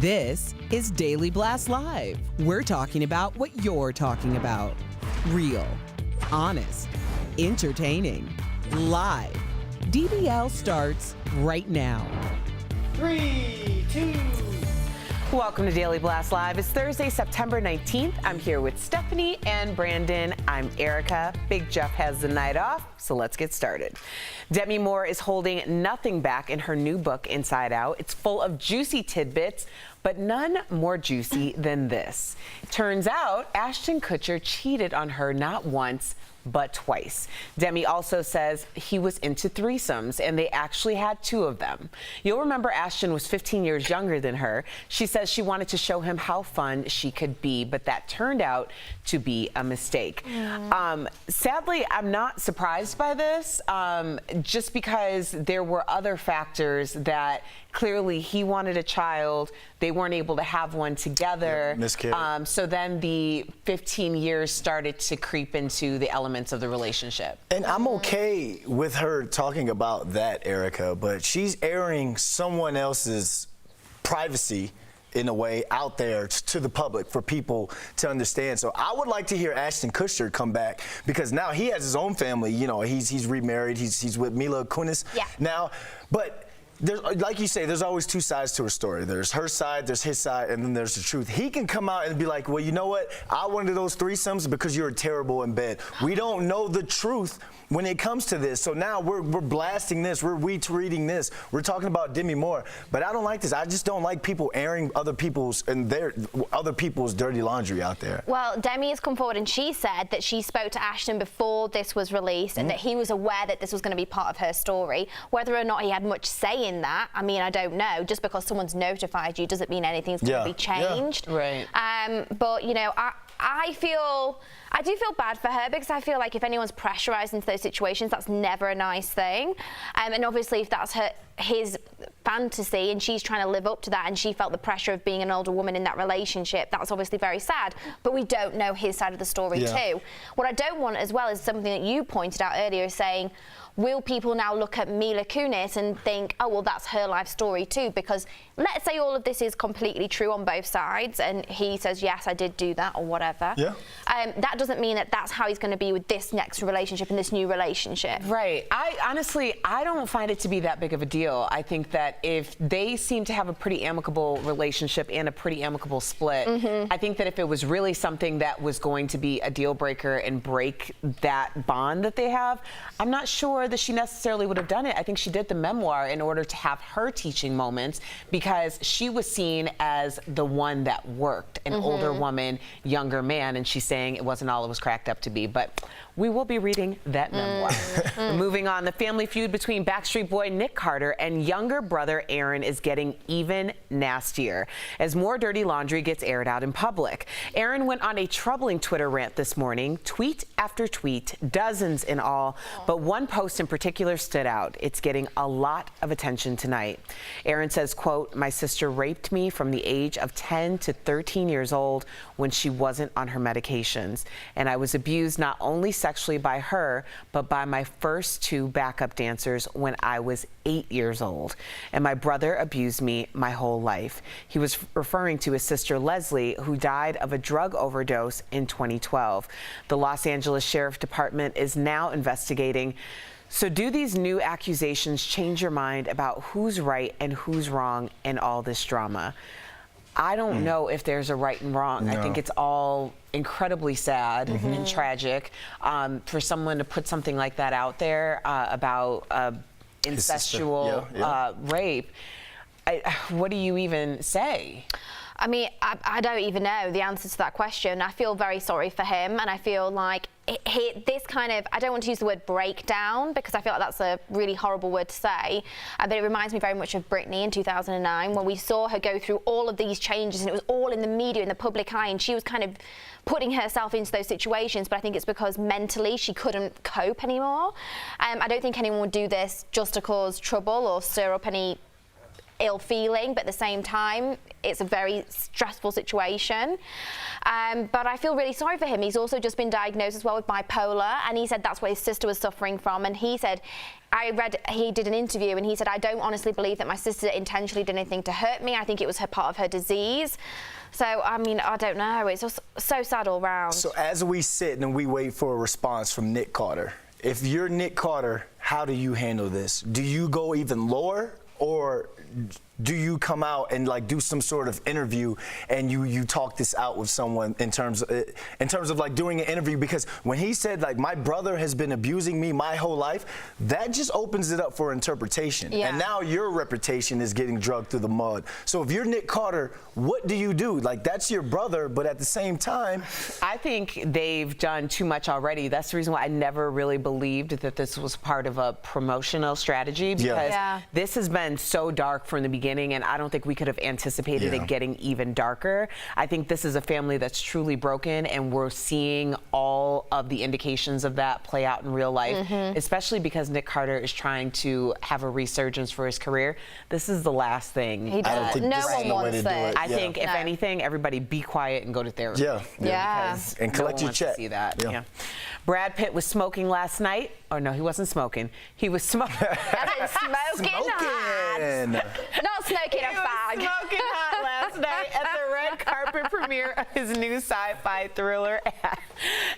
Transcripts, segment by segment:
This is Daily Blast Live. We're talking about what you're talking about. Real, honest, entertaining, live. DBL starts right now. 3, 2. Welcome to Daily Blast Live. It's Thursday, September 19th. I'm here with Stephanie and Brandon. I'm Erica. Big Jeff has the night off, so let's get started. Demi Moore is holding nothing back in her new book, Inside Out. It's full of juicy tidbits, but none more juicy than this. Turns out Ashton Kutcher cheated on her not once, but twice. Demi also says he was into threesomes, and they actually had 2 of them. You'll remember Ashton was 15 years younger than her. She says she wanted to show him how fun she could be, but that turned out to be a mistake. Sadly, I'm not surprised by this, just because there were other factors that clearly he wanted a child. They weren't able to have one together. Miscarriage. So then the 15 years started to creep into the elements of the relationship. And I'm okay with her talking about that, Erica, but she's airing someone else's privacy in a way out there to the public for people to understand. So I would like to hear Ashton Kutcher come back, because now he has his own family. You know, he's remarried. He's with Mila Kunis now. But there's, like you say, there's always 2 sides to a story. There's her side, there's his side, and then there's the truth. He can come out and be like, well, you know what? I wanted those threesomes because you're terrible in bed. We don't know the truth when it comes to this. So now we're blasting this, we're retweeting this, we're talking about Demi Moore. But I don't like this. I just don't like people airing other people's dirty laundry out there. Well, Demi has come forward and she said that she spoke to Ashton before this was released and that he was aware that this was going to be part of her story. Whether or not he had much say in that, I mean, I don't know. Just because someone's notified you doesn't mean anything's going to be changed. Right. But, you know, I do feel bad for her, because I feel like if anyone's pressurized into those situations, that's never a nice thing. And obviously, if that's his fantasy and she's trying to live up to that, and she felt the pressure of being an older woman in that relationship. That's obviously very sad, but we don't know his side of the story too. What I don't want as well is something that you pointed out earlier, saying, will people now look at Mila Kunis and think, oh, well, that's her life story too? Because let's say all of this is completely true on both sides, and he says, yes, I did do that, or whatever. Yeah. That doesn't mean that that's how he's going to be with this next relationship and this new relationship. Right. I don't find it to be that big of a deal. I think that if they seem to have a pretty amicable relationship and a pretty amicable split, I think that if it was really something that was going to be a deal breaker and break that bond that they have, I'm not sure that she necessarily would have done it. I think she did the memoir in order to have her teaching moments, because she was seen as the one that worked, an older woman, younger man, and she's saying it wasn't all it was cracked up to be. But we will be reading that memoir. Moving on, the family feud between Backstreet Boy Nick Carter and younger brother Aaron is getting even nastier as more dirty laundry gets aired out in public. Aaron went on a troubling Twitter rant this morning, tweet after tweet, dozens in all, but one post in particular stood out. It's getting a lot of attention tonight. Aaron says, quote, "My sister raped me from the age of 10 to 13 years old when she wasn't on her medications, and I was abused not only sexually by her, but by my first two backup dancers when I was 8 years old. And my brother abused me my whole life." He was referring to his sister Leslie, who died of a drug overdose in 2012. The Los Angeles Sheriff Department is now investigating. So do these new accusations change your mind about who's right and who's wrong in all this drama? I don't know if there's a right and wrong. No. I think it's all incredibly sad and tragic for someone to put something like that out there about incestual rape. What do you even say? I mean, I don't even know the answer to that question. I feel very sorry for him, and I feel like this kind of, I don't want to use the word breakdown because I feel like that's a really horrible word to say, but it reminds me very much of Britney in 2009 when we saw her go through all of these changes, and it was all in the media, in the public eye, and she was kind of putting herself into those situations, but I think it's because mentally she couldn't cope anymore. I don't think anyone would do this just to cause trouble or stir up any ill feeling, but at the same time it's a very stressful situation, but I feel really sorry for him. He's also just been diagnosed as well with bipolar, and he said that's what his sister was suffering from. And he said, I read he did an interview and he said, I don't honestly believe that my sister intentionally did anything to hurt me. I think it was her part of her disease. So I mean, I don't know, it's just so sad all round. So as we sit and we wait for a response from Nick Carter, if you're Nick Carter, how do you handle this? Do you go even lower, or do you come out and like do some sort of interview and you talk this out with someone in terms of like doing an interview? Because when he said like my brother has been abusing me my whole life, that just opens it up for interpretation. Yeah. And now your reputation is getting dragged through the mud. So if you're Nick Carter, what do you do? Like, that's your brother, but at the same time, I think they've done too much already. That's the reason why I never really believed that this was part of a promotional strategy, because this has been so dark from the beginning, and I don't think we could have anticipated it getting even darker. I think this is a family that's truly broken, and we're seeing all of the indications of that play out in real life, especially because Nick Carter is trying to have a resurgence for his career. This is the last thing he does. I don't think no this one is the way wants to do it. it. I think, if anything, everybody be quiet and go to therapy. And collect your check. To see that. Brad Pitt was smoking last night. Oh no, he wasn't smoking. He was smoking. Smoking hot. Not smoking a fag. Smoking hot last night at the red carpet premiere of his new sci-fi thriller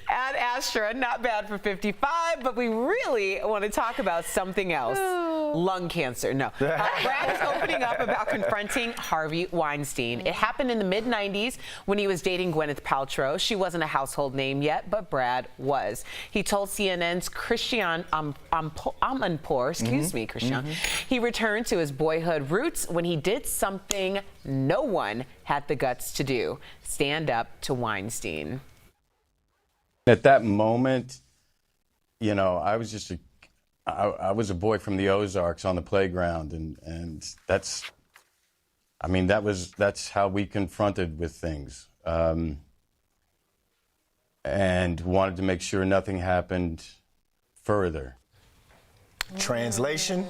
Ad Astra. Not bad for 55, but we really want to talk about something else. Lung cancer. No. Brad is opening up about confronting Harvey Weinstein. It happened in the mid-90s when he was dating Gwyneth Paltrow. She wasn't a household name yet, but Brad was. He told CNN's Christian Amanpour, excuse me, Christian, he returned to his boyhood roots when he did something no one had the guts to do: stand up to Weinstein. At that moment, you know, I was just I was a boy from the Ozarks on the playground, and that's how we confronted with things, and wanted to make sure nothing happened further. Translation: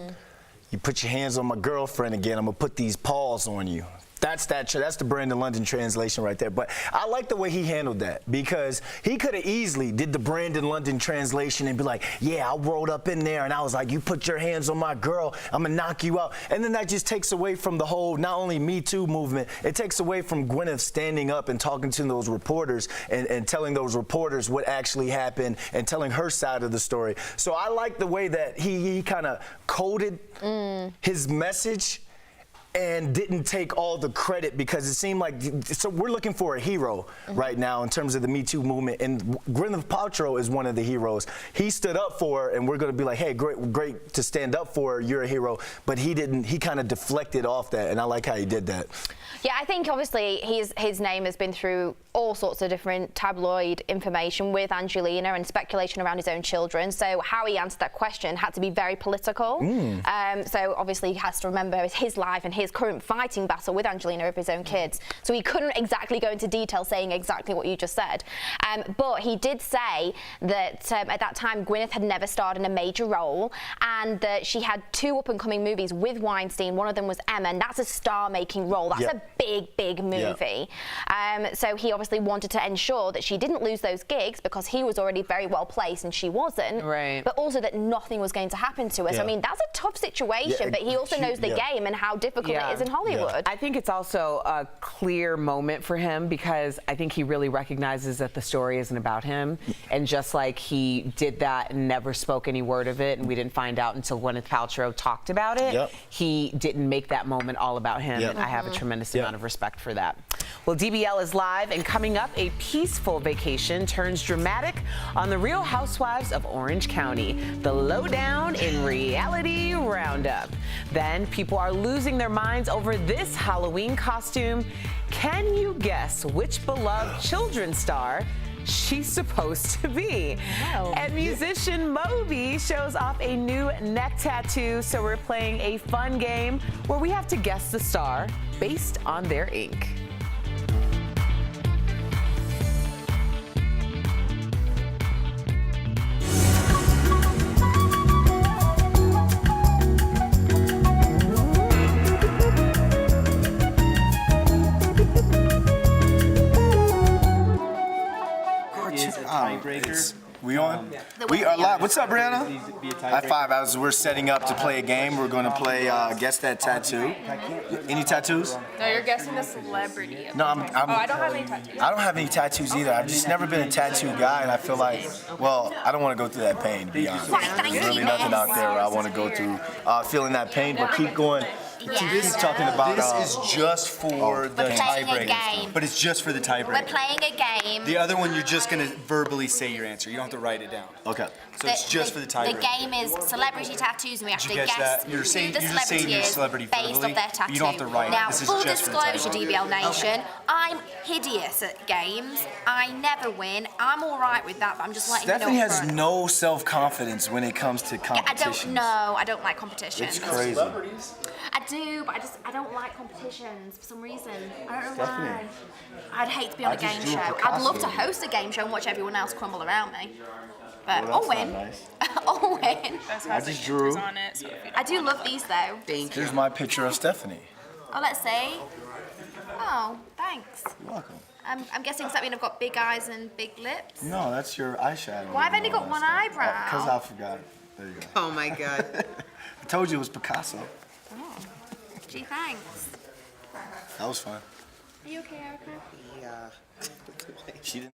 you put your hands on my girlfriend again, I'm gonna put these paws on you. That's the Brandon London translation right there. But I like the way he handled that, because he could have easily did the Brandon London translation and be like, yeah, I rolled up in there and I was like, you put your hands on my girl, I'm gonna knock you out. And then that just takes away from the whole, not only Me Too movement, it takes away from Gwyneth standing up and talking to those reporters and telling those reporters what actually happened and telling her side of the story. So I like the way that he kind of coded his message and didn't take all the credit, because it seemed like, so we're looking for a hero right now in terms of the Me Too movement, and Gwyneth Paltrow is one of the heroes. He stood up for her, and we're going to be like, hey, great to stand up for her, you're a hero, but he didn't. He kind of deflected off that, and I like how he did that. Yeah, I think obviously his name has been through all sorts of different tabloid information with Angelina and speculation around his own children. So how he answered that question had to be very political. So obviously he has to remember his life and his current fighting battle with Angelina of his own kids. So he couldn't exactly go into detail saying exactly what you just said. But he did say that at that time Gwyneth had never starred in a major role, and that she had 2 up-and-coming movies with Weinstein. One of them was Emma, and that's a star-making role. That's a big movie. So he obviously wanted to ensure that she didn't lose those gigs, because he was already very well placed and she wasn't. Right. But also that nothing was going to happen to us. I mean, that's a tough situation, but he also knows the game and how difficult it is in Hollywood. I think it's also a clear moment for him, because I think he really recognizes that the story isn't about him. And just like he did that and never spoke any word of it, and we didn't find out until Gwyneth Paltrow talked about it, he didn't make that moment all about him. And I have a tremendous amount of respect for that. Well, DBL is live, and coming up, a peaceful vacation turns dramatic on the Real Housewives of Orange County. The lowdown in Reality Roundup. Then people are losing their minds over this Halloween costume. Can you guess which beloved children's star she's supposed to be? And musician Moby shows off a new neck tattoo, so we're playing a fun game where we have to guess the star based on their ink. We on? We are live. What's up, Brianna? High five. We're setting up to play a game. We're going to play Guess That Tattoo. Any tattoos? No, you're guessing the celebrity. No, I don't have any tattoos. I don't have any tattoos either. I've just never been a tattoo guy, and I feel like, well, I don't want to go through that pain, to be honest. There's really nothing out there where I want to go through feeling that pain, but keep going. Keep talking about. This is just for the tiebreaker. But it's just for the tiebreaker. We're playing a game. The other one, you're just going to verbally say your answer. You don't have to write it down. Okay. So it's just for the tiebreaker. The game is celebrity tattoos, and we have to guess that? who You're the saying celebrity your is celebrity based verbally. off their tattoo. You don't have to write it. Now, This is full just for the disclosure, tiebreaker. DBL Nation, I'm hideous at games. I never win. I'm all right with that, but I'm just letting Stephanie you know. has no self-confidence when it comes to competitions. I don't like competitions. It's crazy. I do, but I don't like competitions for some reason. I don't know why. I'd hate to be on a game show. I'd love to host a game show and watch everyone else crumble around me. But I'll win. Nice. I'll win. I just drew. On it, so I do love these though. Thank you. Here's my picture of Stephanie. Oh, let's see. Oh, thanks. You're welcome. I'm guessing does that mean I've got big eyes and big lips? No, that's your eyeshadow. Why have I only got one eyebrow? Because I forgot. There you go. Oh my God. I told you it was Picasso. Oh. Gee, thanks. That was fun. Are you okay, Erica? Yeah. She didn't.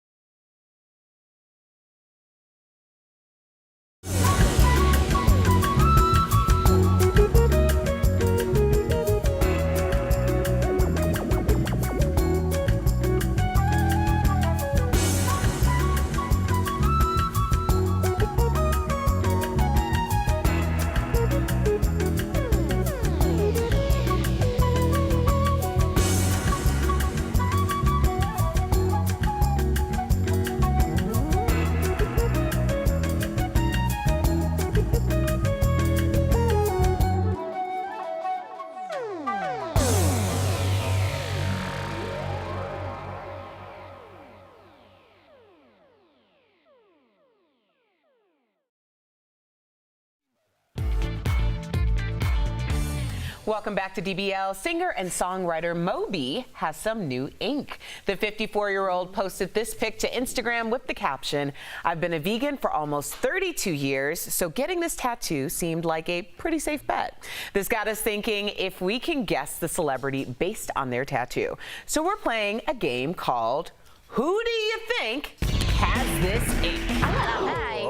Welcome back to DBL. Singer and songwriter Moby has some new ink. The 54-year-old posted this pic to Instagram with the caption, "I've been a vegan for almost 32 years, so getting this tattoo seemed like a pretty safe bet." This got us thinking if we can guess the celebrity based on their tattoo. So we're playing a game called Who Do You Think Has This Ink?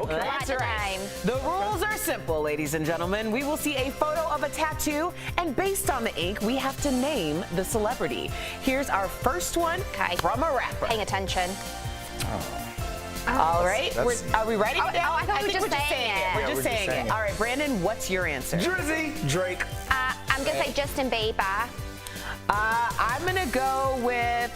That's right. The rules are simple, ladies and gentlemen. We will see a photo of a tattoo, and based on the ink, we have to name the celebrity. Here's our first one from a rapper. Paying attention. All right. Are we ready? I thought we were just saying it. We're just saying it. All right, Brandon, what's your answer? Drizzy. Drake. I'm going to say Justin Bieber. I'm going to go with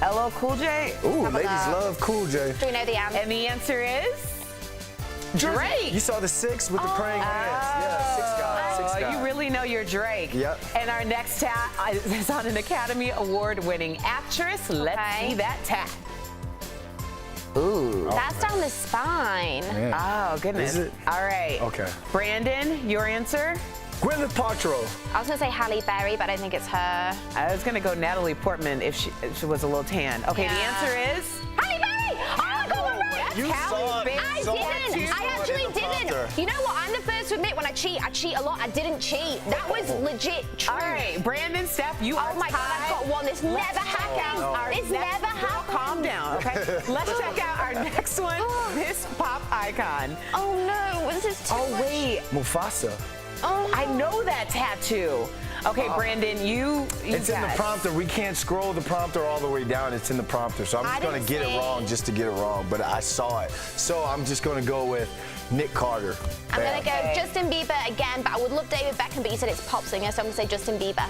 LL Cool J. Ooh, ladies love Cool J. Do we know the answer? And the answer is Drake. You saw the 6 with the praying hands. Yeah, 6 guy. 6 guy. You really know you're Drake. Yep. And our next tat is on an Academy Award-winning actress. Let's see that tat. Ooh. That's down the spine. Man. Oh, goodness. Is it? All right. Okay. Brandon, your answer? Gwyneth Paltrow. I was going to say Halle Berry, but I don't think it's her. I was going to go Natalie Portman if she was a little tan. Okay, the answer is? Halle Berry! Oh, I got one right! You saw it. I didn't. I actually didn't. You know what? I'm the first to admit when I cheat a lot. I didn't cheat. That was legit true. All right, Brandon, Steph, you are Oh my God, I've got one. This never happens. This never happens. Calm down, okay? Let's check out our next one. This pop icon. Oh no, this is too much. Wait. Mufasa. Oh, I know that tattoo. Okay, Brandon, you It's in the guys. prompter. We can't scroll the prompter all the way down. It's in the prompter. So I'm just going to get it wrong just to get it wrong. But I saw it. So I'm just going to go with Nick Carter. I'm going to go Justin Bieber again, but I would love David Beckham, but you said it's pop singer, so I'm going to say Justin Bieber.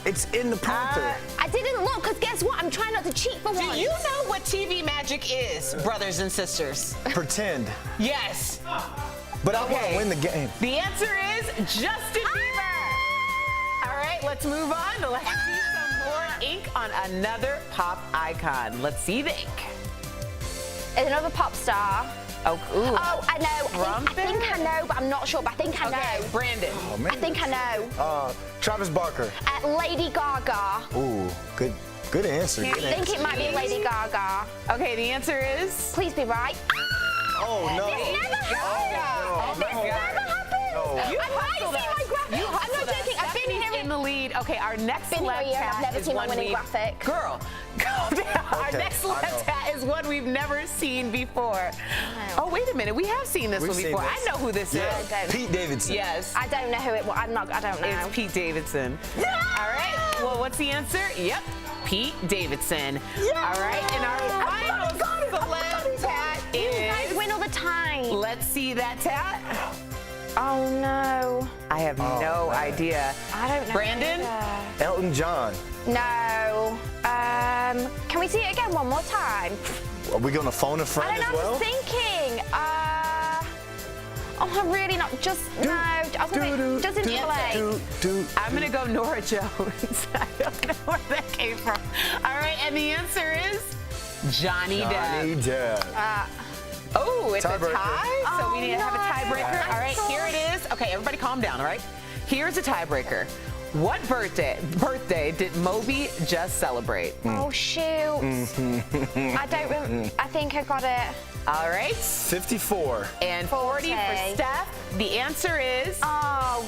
It's in the prompter. I didn't look, because guess what? I'm trying not to cheat for once. Do you know what TV magic is, brothers and sisters? Pretend. Yes. But I want to win the game. The answer is Justin Bieber. All right, let's move on. Let's see some more ink on another pop icon. Let's see the ink. Is another pop star. Oh, ooh. Oh, I know. I think I know, but I'm not sure. But I think I know. Brandon. Oh, man. I think I know. Travis Barker. Lady Gaga. Ooh, good answer. I think it might be Lady Gaga. Okay, the answer is? Please be right. Oh, no. This never happens. Oh, my This God. never happens. You I might see my graphic. I'm not joking. I've been here in the lead. Okay, our next Been here a celeb year, I've tat never is seen my one winning we- graphic. Girl, calm down. Our Okay, next I know. celeb tat is one we've never seen before. Oh, wait a minute. We have seen this We've one seen before. this. I know who this Yeah. is. Pete Davidson. Yes. I don't know who it was. I don't know. It's Pete Davidson. All right. Well, what's the answer? Yep. Pete Davidson. All right. And our final celeb tat You guys is. win all the time. Let's see that tat. Oh no. I have no idea. I don't know. Brandon? either. Elton John. No. Can we see it again one more time? Are we going to phone a I friend don't as know. well? I'm just thinking. I'm really not. Just no. I was gonna say Justin Timberlake. I'm going to go Nora Jones. I don't know where that came from. All right. And the answer is Johnny Johnny Depp. Depp. Oh, it's Tiebreaker. a tie? So we need to have a tiebreaker. no. All right, here it is. Okay, everybody calm down, all right? Here's a tiebreaker. What birthday did Moby just celebrate? Oh shoot. I don't remember. I think I got it. All right. 54. And 40 for 40. Steph. The answer is Oh.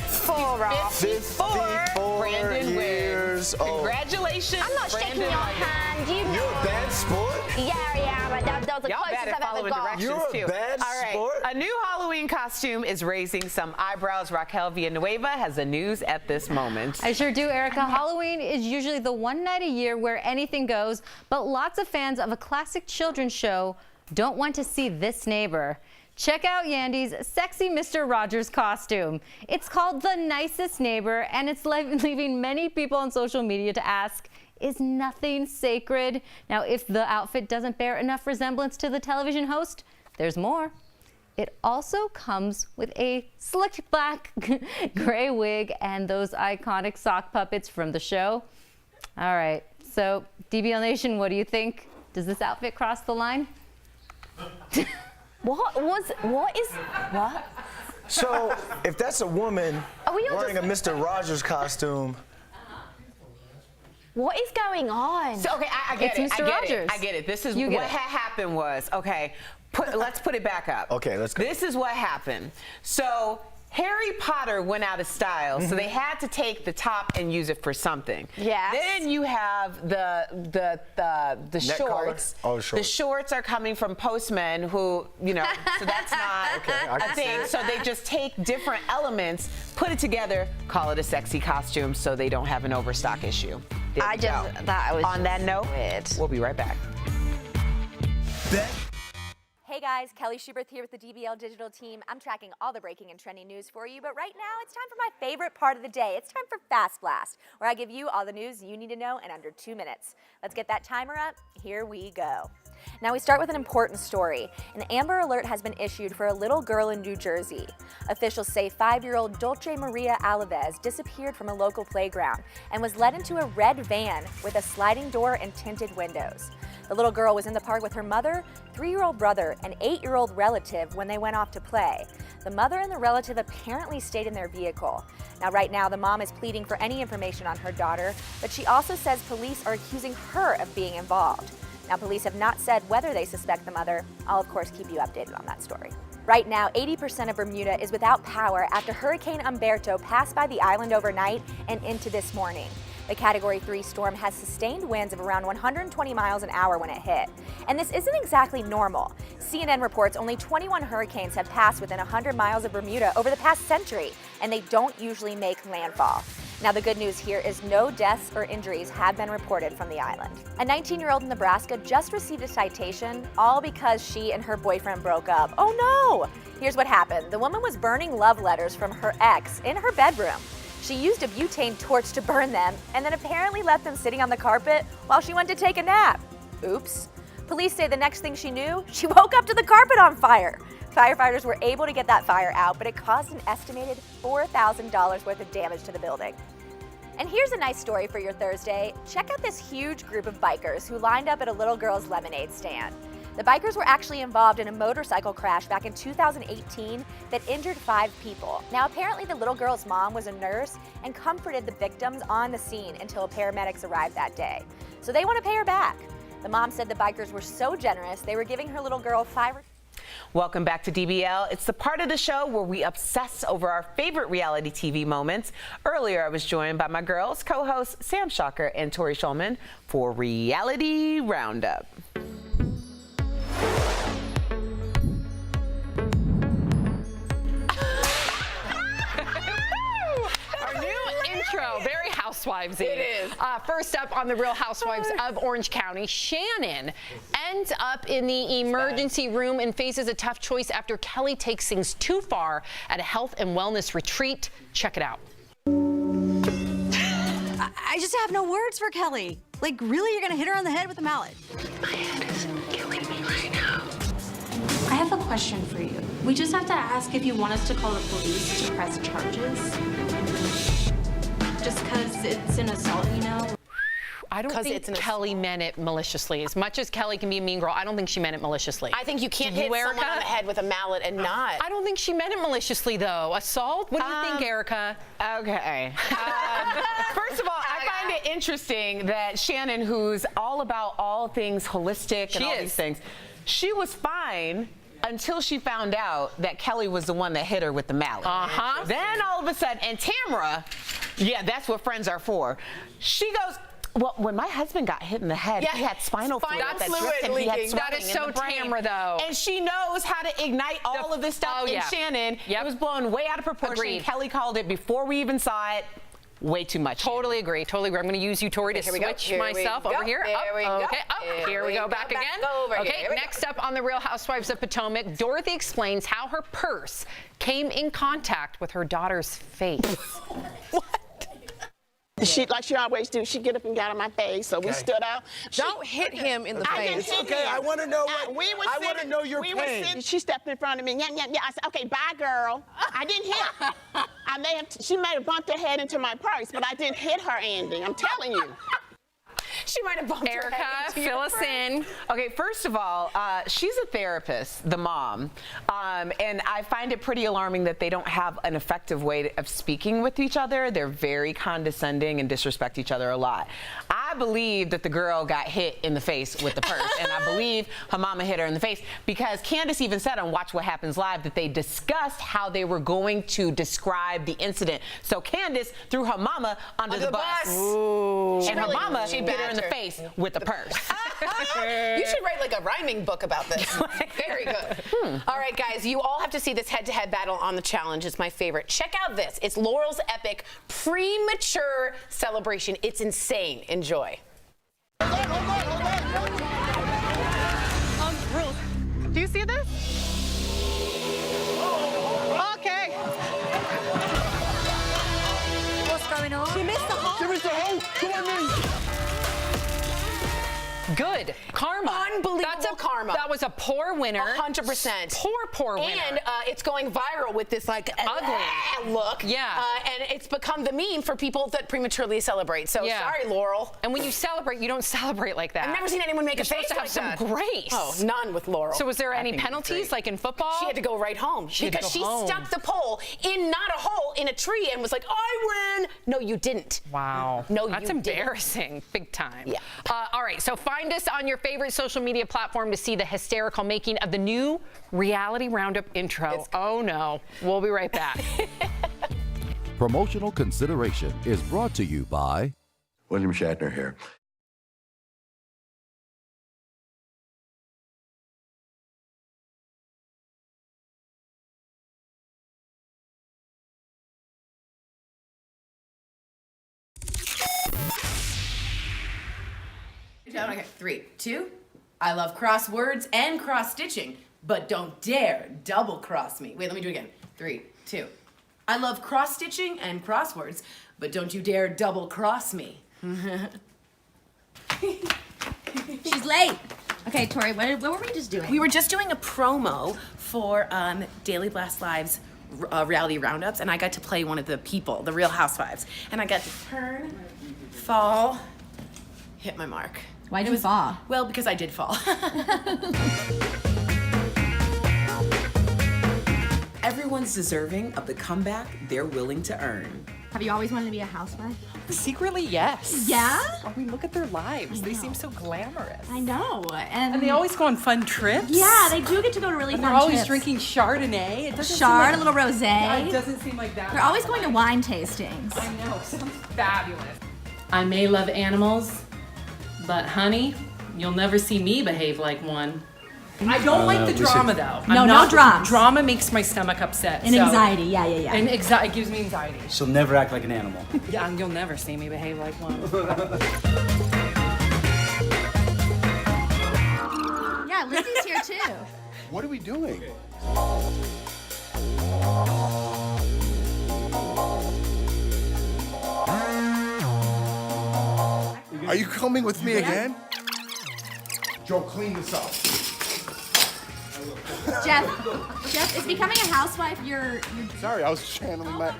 4 off. 54. Brandon years wins. old. Congratulations, I'm not shaking Brandon. your hand. You know. You're a bad sport? Yeah, that was the Y'all closest bad at I've ever following got. directions, You're a too. bad All right. sport. A new Halloween costume is raising some eyebrows. Raquel Villanueva has the news at this moment. I sure do, Erica. Halloween is usually the one night a year where anything goes, but lots of fans of a classic children's show don't want to see this neighbor. Check out Yandy's sexy Mr. Rogers costume. It's called The Nicest Neighbor, and it's leaving many people on social media to ask, is nothing sacred? Now, if the outfit doesn't bear enough resemblance to the television host, there's more. It also comes with a slick black gray wig and those iconic sock puppets from the show. All right, so DBL Nation, what do you think? Does this outfit cross the line? What? So if that's a woman Are we all wearing a Mr. Rogers costume, What is going on? So, okay, I get It's it. Mr. I get Rogers. it. I get it. This is You get what it. happened was, okay, let's put it back up. Okay, let's go. This is what happened. So Harry Potter went out of style, so they had to take the top and use it for something. Yes. Then you have the Neck collar? shorts. Oh, The shorts. shorts are coming from postmen who, so that's not I a can see thing. it. So they just take different elements, put it together, call it a sexy costume so they don't have an overstock issue. There I we go. just, that was On that just note, weird. we'll be right back. Hey guys, Kelly Schubert here with the DBL Digital team. I'm tracking all the breaking and trending news for you, but right now it's time for my favorite part of the day. It's time for Fast Blast, where I give you all the news you need to know in under 2 minutes. Let's get that timer up. Here we go. Now we start with an important story. An Amber Alert has been issued for a little girl in New Jersey. Officials say 5-year-old Dulce Maria Alaves disappeared from a local playground and was led into a red van with a sliding door and tinted windows. The little girl was in the park with her mother, 3-year-old brother, and 8-year-old relative when they went off to play. The mother and the relative apparently stayed in their vehicle. Now, right now, the mom is pleading for any information on her daughter, but she also says police are accusing her of being involved. Now, police have not said whether they suspect the mother. I'll, of course, keep you updated on that story. Right now, 80% of Bermuda is without power after Hurricane Umberto passed by the island overnight and into this morning. The Category 3 storm has sustained winds of around 120 miles an hour when it hit. And this isn't exactly normal. CNN reports only 21 hurricanes have passed within 100 miles of Bermuda over the past century, and they don't usually make landfall. Now, the good news here is no deaths or injuries have been reported from the island. A 19-year-old in Nebraska just received a citation, all because she and her boyfriend broke up. Oh no! Here's what happened. The woman was burning love letters from her ex in her bedroom. She used a butane torch to burn them and then apparently left them sitting on the carpet while she went to take a nap. Oops. Police say the next thing she knew, she woke up to the carpet on fire. Firefighters were able to get that fire out, but it caused an estimated $4,000 worth of damage to the building. And here's a nice story for your Thursday. Check out this huge group of bikers who lined up at a little girl's lemonade stand. The bikers were actually involved in a motorcycle crash back in 2018 that injured 5 people. Now, apparently the little girl's mom was a nurse and comforted the victims on the scene until paramedics arrived that day. So they want to pay her back. The mom said the bikers were so generous, they were giving her little girl 5. Welcome back to DBL. It's the part of the show where we obsess over our favorite reality TV moments. Earlier, I was joined by my girls, co-hosts Sam Shocker and Tori Shulman for Reality Roundup. Our new intro, very housewivesy. It is. First up on the Real Housewives of Orange County, Shannon ends up in the emergency room and faces a tough choice after Kelly takes things too far at a health and wellness retreat. Check it out. I just have no words for Kelly. Like, really, you're gonna hit her on the head with a mallet? My head is killing me right now. I have a question for you. We just have to ask if you want us to call the police to press charges. Just because it's an assault, you know? I don't think Kelly meant it maliciously. As much as Kelly can be a mean girl, I don't think she meant it maliciously. I think you can't hit someone on the head with a mallet and not. I don't think she meant it maliciously, though. Assault? What do you think, Erica? Okay. First of all, I find it interesting that Shannon, who's all about all things holistic and all these things, she was fine until she found out that Kelly was the one that hit her with the mallet. Uh-huh. Then all of a sudden, and Tamara, yeah, that's what friends are for. She goes, well, when my husband got hit in the head, he had spinal fluid that dripped and he had swelling That is so in the brain. Tamara, though. And she knows how to ignite all of this stuff in Shannon. It was blown way out of proportion. Agreed. Kelly called it before we even saw it. Way too much. Totally agree. Totally agree. I'm going to use you, Tori, to switch myself over here. Here we go. Back again. Okay. Next up on the Real Housewives of Potomac, Dorothy explains how her purse came in contact with her daughter's face. She, like she always do, she get up and got on my face, so we stood out. Don't hit him in the face. Okay, I want to know what, I want to know your pain. She stepped in front of me, yeah. I said, okay, bye, girl. I didn't hit her. She may have bumped her head into my purse, but I didn't hit her, Andy. I'm telling you. She might have bumped Erica, her head into fill your us friend. in. Okay, first of all, she's a therapist, the mom, and I find it pretty alarming that they don't have an effective way of speaking with each other. They're very condescending and disrespect each other a lot. I believe that the girl got hit in the face with the purse, and I believe her mama hit her in the face because Candace even said on Watch What Happens Live that they discussed how they were going to describe the incident. So Candace threw her mama under the bus. Ooh. And her mama hit her in the face with the purse. You should write like a rhyming book about this. Very good. All right, guys, you all have to see this head-to-head battle on the challenge. It's my favorite. Check out this. It's Laurel's epic premature celebration. It's insane. Enjoy. Ruth, do you see this? Okay. What's going on? She missed the hole. There is the hole. Come on in. Good. Karma. Unbelievable karma. That was a poor winner. 100%. Poor winner. And it's going viral with this like ugly look. Yeah. And it's become the meme for people that prematurely celebrate. So sorry, Laurel. And when you celebrate, you don't celebrate like that. I've never seen anyone make You're a face supposed to have like some that. grace. Oh, none with Laurel. So was there any think it's penalties great. like in football? She had to go right home because she stuck the pole in not a hole in a tree and was like, I win. No, you didn't. Wow. No, That's you didn't. embarrassing. Big time. Yeah. All right. So find us on your favorite social media platform to see the hysterical making of the new Reality Roundup intro. Oh, no. We'll be right back. Promotional consideration is brought to you by William Shatner here. Okay, 3, 2. I love crosswords and cross stitching, but don't dare double cross me. Wait, let me do it again. 3, 2. I love cross stitching and crosswords, but don't you dare double cross me. She's late. Okay, Tori, what were we just doing? We were just doing a promo for Daily Blast Live's reality roundups, and I got to play one of the people, the Real Housewives, and I got to turn, fall, hit my mark. Why did you fall? Well, because I did fall. Everyone's deserving of the comeback they're willing to earn. Have you always wanted to be a housewife? Secretly, yes. Yeah? I mean, look at their lives. They seem so glamorous. I know. And they always go on fun trips. Yeah, they do get to go to really and fun they're always trips. drinking Chardonnay. It doesn't Chard, seem a little rosé. Yeah, it doesn't seem like that. They're always going to wine tastings. I know. Sounds fabulous. I may love animals, but honey, you'll never see me behave like one. I don't like the drama, though. No, no drama. Drama makes my stomach upset. And anxiety, yeah. And it gives me anxiety. She'll never act like an animal. Yeah, and you'll never see me behave like one. Yeah, Lizzie's here too. What are we doing? Are you coming with me again? Joe, clean this up. Jeff, is becoming a housewife your Sorry, I was channeling my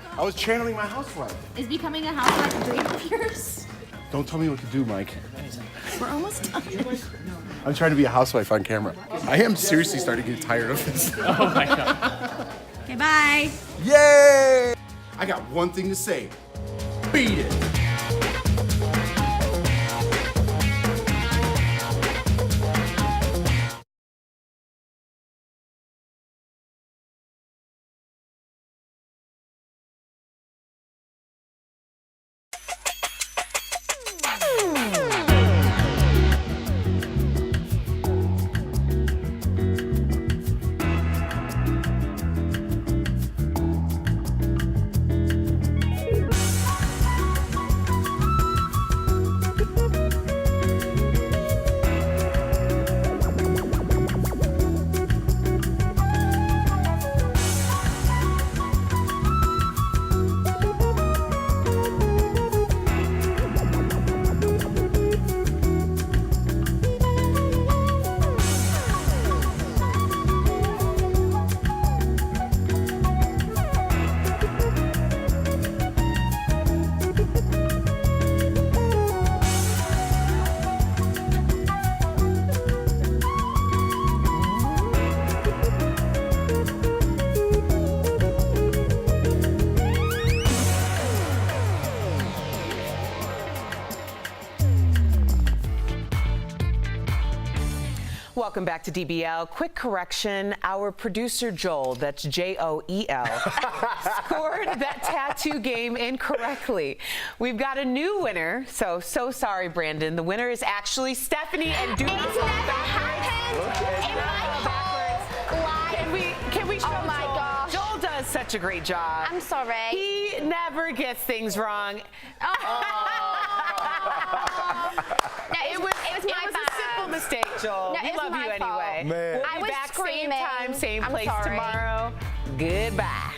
housewife. is becoming a housewife a dream of yours? Don't tell me what to do, Mike. We're almost done. I'm trying to be a housewife on camera. I am seriously starting to get tired of this. Oh my God. Okay, bye. Yay! I got one thing to say. Beat it. Welcome back to DBL. Quick correction, our producer Joel, that's J-O-E-L, scored that tattoo game incorrectly. We've got a new winner, so sorry, Brandon. The winner is actually Stephanie and Duke. It's never happened in my whole life. Can we show Oh my Joel? gosh. Joel does such a great job. I'm sorry. He never gets things wrong. No, it was my bad. A simple mistake, Joel. No, We it was love my you fault. anyway. Man. We'll I be was back screaming. same time, same I'm place sorry. tomorrow. Goodbye.